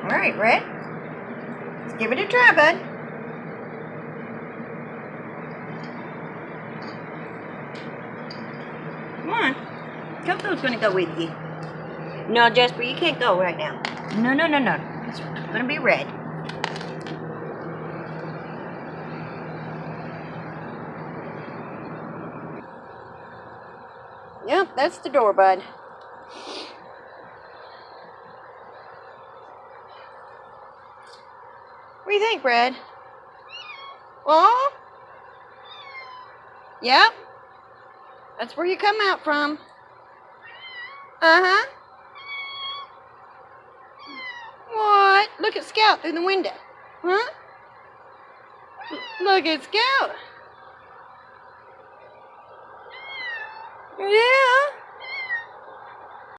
Alright, Red. Let's give it a try, bud. Come on. Coco's gonna go with you. No, Jasper, you can't go right now. No. It's gonna be Red. Yep, that's the door, bud. What do you think, Red? Oh? Yep. That's where you come out from. Uh-huh. What? Look at Scout through the window. Huh? Look at Scout. Yeah.